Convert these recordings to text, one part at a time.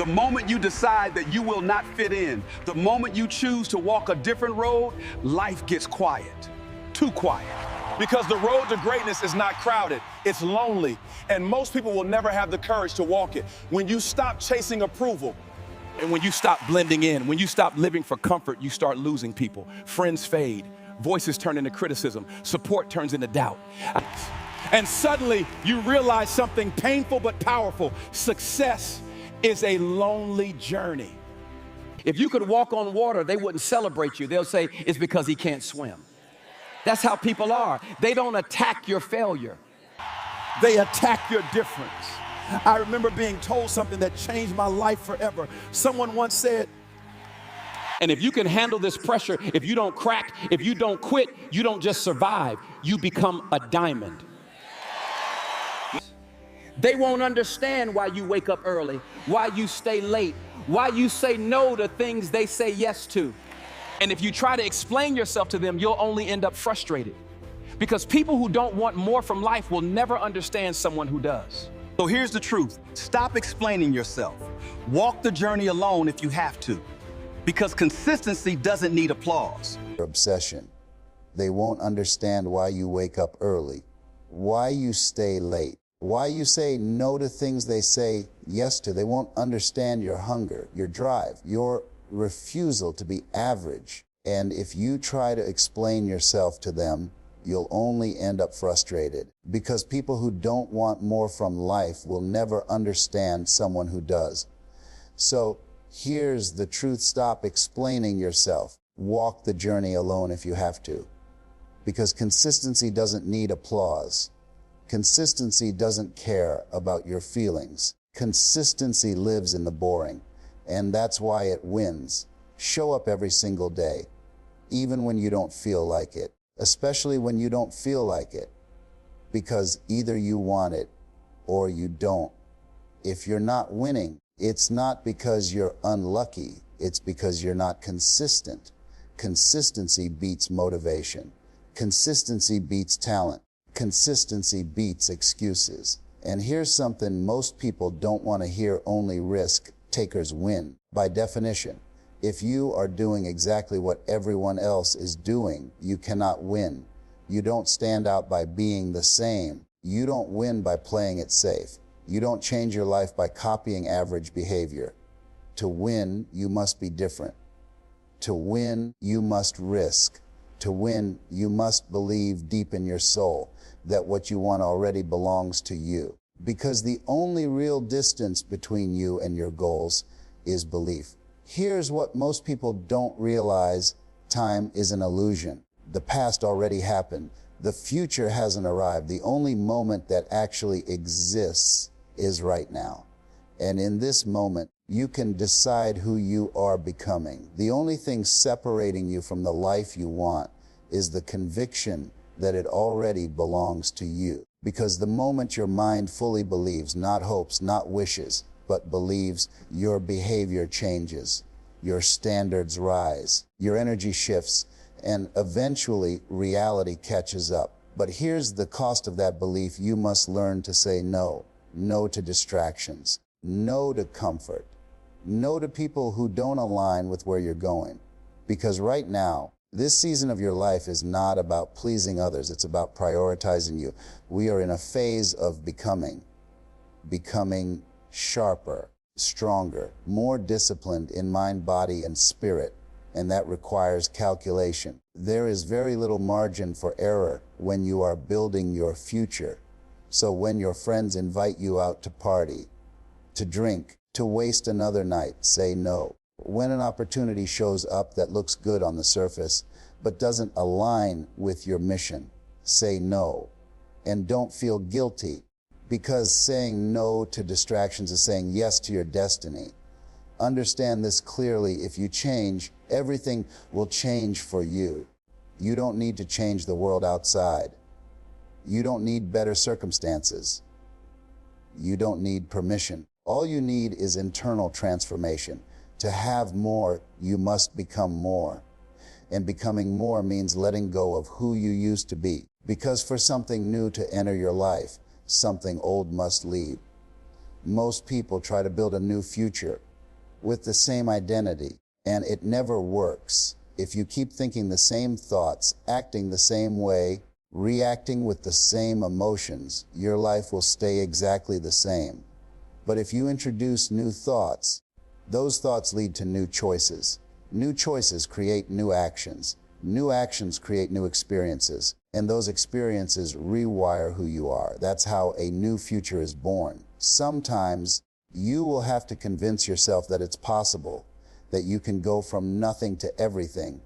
The moment you decide that you will not fit in, the moment you choose to walk a different road, life gets quiet, too quiet. Because the road to greatness is not crowded, it's lonely, and most people will never have the courage to walk it. When you stop chasing approval, and when you stop blending in, when you stop living for comfort, you start losing people. Friends fade, voices turn into criticism, support turns into doubt. And suddenly you realize something painful but powerful. Success is a lonely journey. If you could walk on water, they wouldn't celebrate you. They'll say it's because he can't swim. That's how people are. They don't attack your failure. They attack your difference. I remember being told something that changed my life forever. Someone once said, and if you can handle this pressure, if you don't crack, if you don't quit, you don't just survive, you become a diamond. They won't understand why you wake up early, why you stay late, why you say no to things they say yes to. And if you try to explain yourself to them, you'll only end up frustrated. Because people who don't want more from life will never understand someone who does. So here's the truth. Stop explaining yourself. Walk the journey alone if you have to. Because consistency doesn't need applause. Obsession. They won't understand why you wake up early, why you stay late, why you say no to things they say yes to. They won't understand your hunger, your drive, your refusal to be average. And if you try to explain yourself to them, you'll only end up frustrated. Because people who don't want more from life will never understand someone who does. So here's the truth. Stop explaining yourself. Walk the journey alone if you have to. Because consistency doesn't need applause. Consistency doesn't care about your feelings. Consistency lives in the boring. And that's why it wins. Show up every single day, even when you don't feel like it, especially when you don't feel like it, because either you want it or you don't. If you're not winning, it's not because you're unlucky, it's because you're not consistent. Consistency beats motivation. Consistency beats talent. Consistency beats excuses. And here's something most people don't want to hear: only risk takers win. By definition, if you are doing exactly what everyone else is doing, you cannot win. You don't stand out by being the same. You don't win by playing it safe. You don't change your life by copying average behavior. To win, you must be different. To win, you must risk. To win, you must believe deep in your soul that what you want already belongs to you. Because the only real distance between you and your goals is belief. Here's what most people don't realize: time is an illusion. The past already happened. The future hasn't arrived. The only moment that actually exists is right now. And in this moment, you can decide who you are becoming. The only thing separating you from the life you want is the conviction that it already belongs to you. Because the moment your mind fully believes, not hopes, not wishes, but believes, your behavior changes, your standards rise, your energy shifts, and eventually reality catches up. But here's the cost of that belief: you must learn to say no. No to distractions, no to comfort, no to people who don't align with where you're going. Because right now, this season of your life is not about pleasing others, it's about prioritizing you. We are in a phase of becoming sharper, stronger, more disciplined in mind, body, and spirit, and that requires calculation. There is very little margin for error when you are building your future. So when your friends invite you out to party, to drink, to waste another night, say no. When an opportunity shows up that looks good on the surface, but doesn't align with your mission, say no. And don't feel guilty, because saying no to distractions is saying yes to your destiny. Understand this clearly: if you change, everything will change for you. You don't need to change the world outside. You don't need better circumstances. You don't need permission. All you need is internal transformation. To have more, you must become more. And becoming more means letting go of who you used to be. Because for something new to enter your life, something old must leave. Most people try to build a new future with the same identity, and it never works. If you keep thinking the same thoughts, acting the same way, reacting with the same emotions, your life will stay exactly the same. But if you introduce new thoughts, those thoughts lead to new choices. New choices create new actions. New actions create new experiences, and those experiences rewire who you are. That's how a new future is born. Sometimes you will have to convince yourself that it's possible, that you can go from nothing to everything,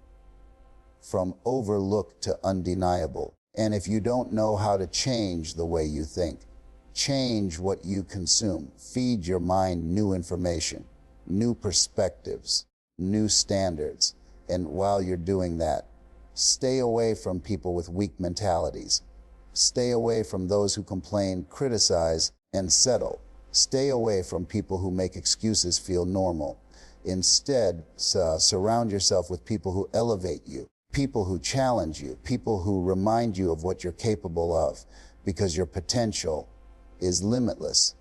from overlooked to undeniable. And if you don't know how to change the way you think, change what you consume. Feed your mind new information, new perspectives, new standards. And while you're doing that, stay away from people with weak mentalities. Stay away from those who complain, criticize, and settle. Stay away from people who make excuses feel normal. Instead, surround yourself with people who elevate you, people who challenge you, people who remind you of what you're capable of, because your potential is limitless.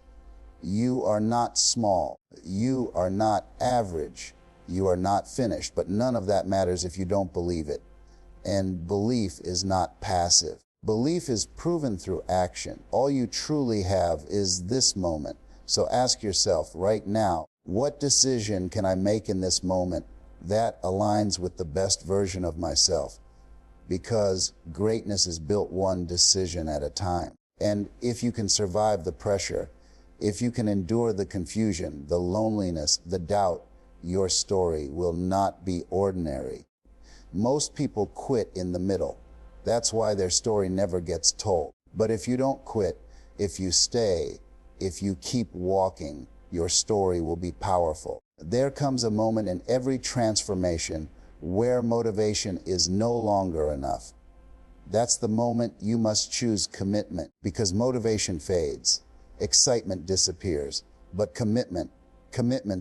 You are not small. You are not average. You are not finished, but none of that matters if you don't believe it. And belief is not passive. Belief is proven through action. All you truly have is this moment. So ask yourself right now, what decision can I make in this moment that aligns with the best version of myself? Because greatness is built one decision at a time. And if you can survive the pressure, if you can endure the confusion, the loneliness, the doubt, your story will not be ordinary. Most people quit in the middle. That's why their story never gets told. But if you don't quit, if you stay, if you keep walking, your story will be powerful. There comes a moment in every transformation where motivation is no longer enough. That's the moment you must choose commitment, because motivation fades, excitement disappears, but commitment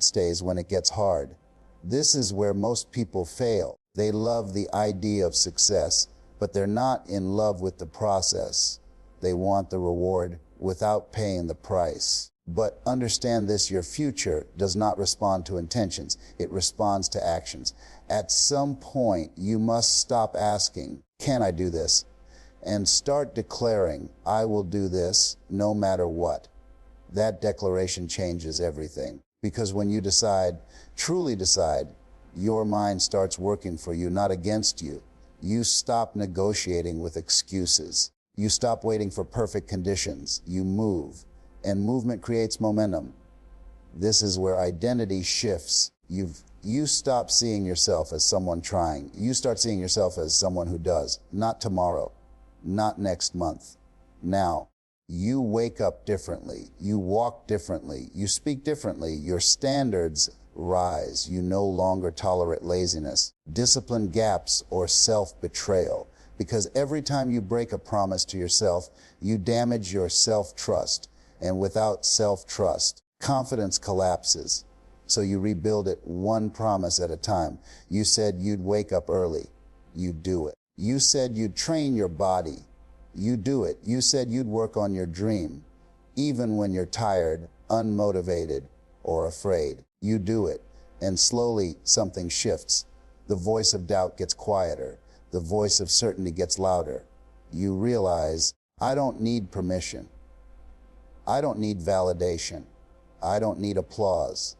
stays when it gets hard. This is where most people fail. They love the idea of success, but they're not in love with the process. They want the reward without paying the price. But understand this, your future does not respond to intentions. It responds to actions. At some point, you must stop asking, can I do this? And start declaring, I will do this no matter what. That declaration changes everything. Because when you decide, truly decide, your mind starts working for you, not against you. You stop negotiating with excuses. You stop waiting for perfect conditions. You move. And movement creates momentum. This is where identity shifts. You stop seeing yourself as someone trying. You start seeing yourself as someone who does. Not tomorrow, not next month, now. You wake up differently. You walk differently. You speak differently. Your standards rise. You no longer tolerate laziness, discipline gaps, or self-betrayal. Because every time you break a promise to yourself, you damage your self-trust. And without self-trust, confidence collapses. So you rebuild it one promise at a time. You said you'd wake up early. You do it. You said you'd train your body. You do it. You said you'd work on your dream. Even when you're tired, unmotivated, or afraid, you do it. And slowly something shifts. The voice of doubt gets quieter. The voice of certainty gets louder. You realize, I don't need permission. I don't need validation. I don't need applause.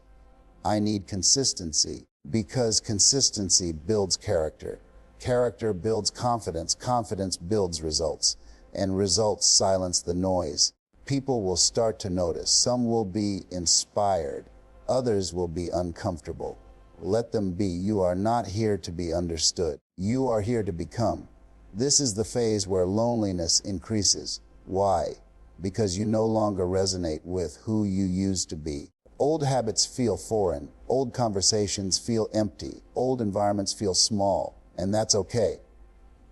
I need consistency, because consistency builds character. Character builds confidence. Confidence builds results. And results silence the noise. People will start to notice. Some will be inspired. Others will be uncomfortable. Let them be. You are not here to be understood. You are here to become. This is the phase where loneliness increases. Why? Because you no longer resonate with who you used to be. Old habits feel foreign. Old conversations feel empty. Old environments feel small. And that's okay.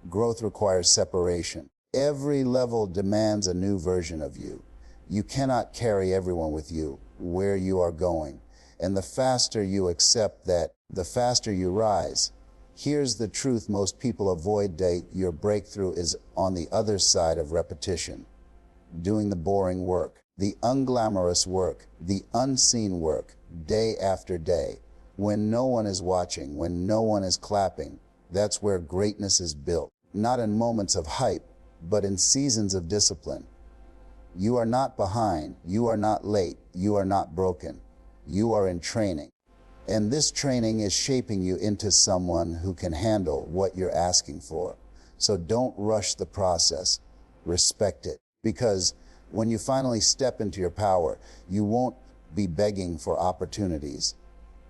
Growth requires separation. Every level demands a new version of you. You cannot carry everyone with you where you are going. And the faster you accept that, the faster you rise. Here's the truth most people avoid. Your breakthrough is on the other side of repetition. Doing the boring work, the unglamorous work, the unseen work, day after day. When no one is watching, when no one is clapping, that's where greatness is built. Not in moments of hype, but in seasons of discipline. You are not behind, you are not late, you are not broken. You are in training. And this training is shaping you into someone who can handle what you're asking for. So don't rush the process, respect it. Because when you finally step into your power, you won't be begging for opportunities.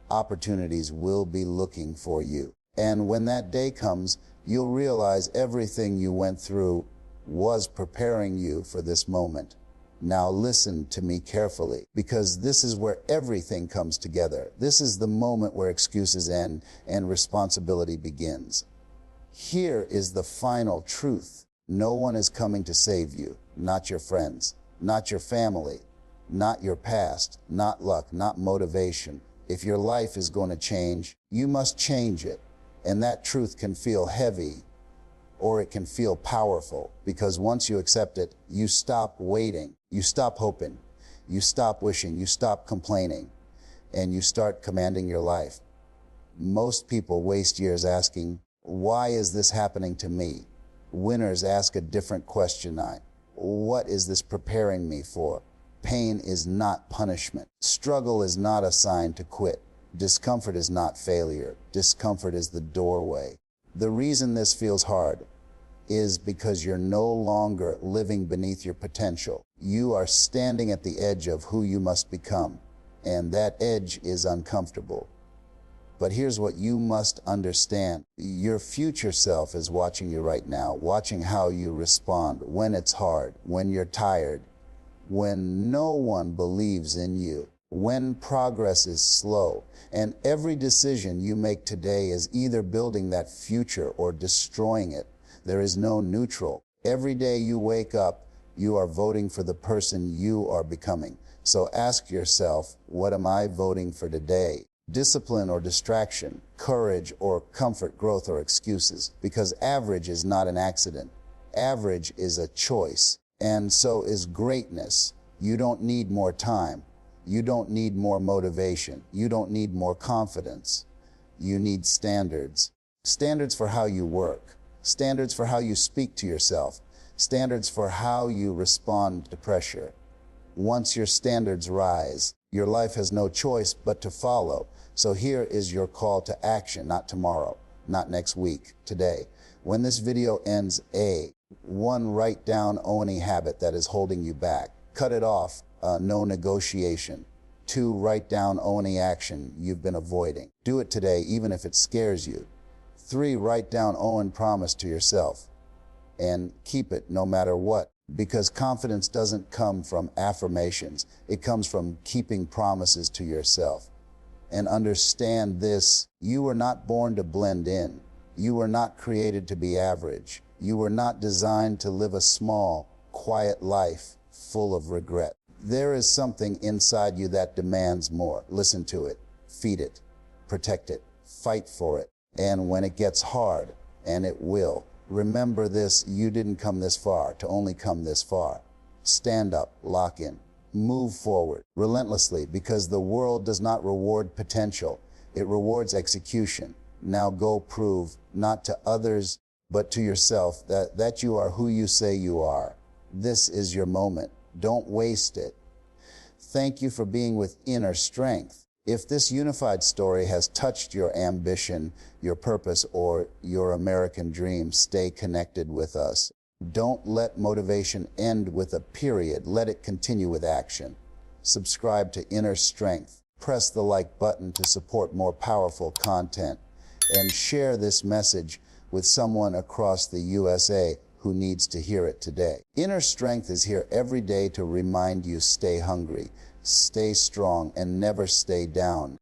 Opportunities will be looking for you. And when that day comes, you'll realize everything you went through was preparing you for this moment. Now listen to me carefully, because this is where everything comes together. This is the moment where excuses end and responsibility begins. Here is the final truth. No one is coming to save you, not your friends, not your family, not your past, not luck, not motivation. If your life is going to change, you must change it. And that truth can feel heavy, or it can feel powerful, because once you accept it, you stop waiting, you stop hoping, you stop wishing, you stop complaining, and you start commanding your life. Most people waste years asking, why is this happening to me? Winners ask a different question. What is this preparing me for? Pain is not punishment. Struggle is not a sign to quit. Discomfort is not failure. Discomfort is the doorway. The reason this feels hard is because you're no longer living beneath your potential. You are standing at the edge of who you must become, and that edge is uncomfortable. But here's what you must understand. Your future self is watching you right now, watching how you respond when it's hard, when you're tired, when no one believes in you, when progress is slow. And every decision you make today is either building that future or destroying it. There is no neutral. Every day you wake up, you are voting for the person you are becoming. So ask yourself, what am I voting for today? Discipline or distraction, courage or comfort, growth or excuses? Because average is not an accident. Average is a choice. And so is greatness. You don't need more time. You don't need more motivation. You don't need more confidence. You need standards. Standards for how you work. Standards for how you speak to yourself. Standards for how you respond to pressure. Once your standards rise, your life has no choice but to follow. So here is your call to action, not tomorrow, not next week, today. When this video ends, one, write down any habit that is holding you back. Cut it off, no negotiation. 2, write down any action you've been avoiding. Do it today, even if it scares you. 3, write down Owen promise to yourself and keep it no matter what, because confidence doesn't come from affirmations. It comes from keeping promises to yourself. And understand this, you were not born to blend in. You were not created to be average. You were not designed to live a small, quiet life full of regret. There is something inside you that demands more. Listen to it, feed it, protect it, fight for it. And when it gets hard, and it will, remember this, you didn't come this far to only come this far. Stand up, lock in, move forward relentlessly, because the world does not reward potential, it rewards execution. Now go prove, not to others, but to yourself, that you are who you say you are. This is your moment. Don't waste it. Thank you for being with Inner Strength. If this unified story has touched your ambition, your purpose, or your American dream, stay connected with us. Don't let motivation end with a period. Let it continue with action. Subscribe to Inner Strength. Press the like button to support more powerful content. And share this message with someone across the USA who needs to hear it today. Inner Strength is here every day to remind you, stay hungry, stay strong, and never stay down.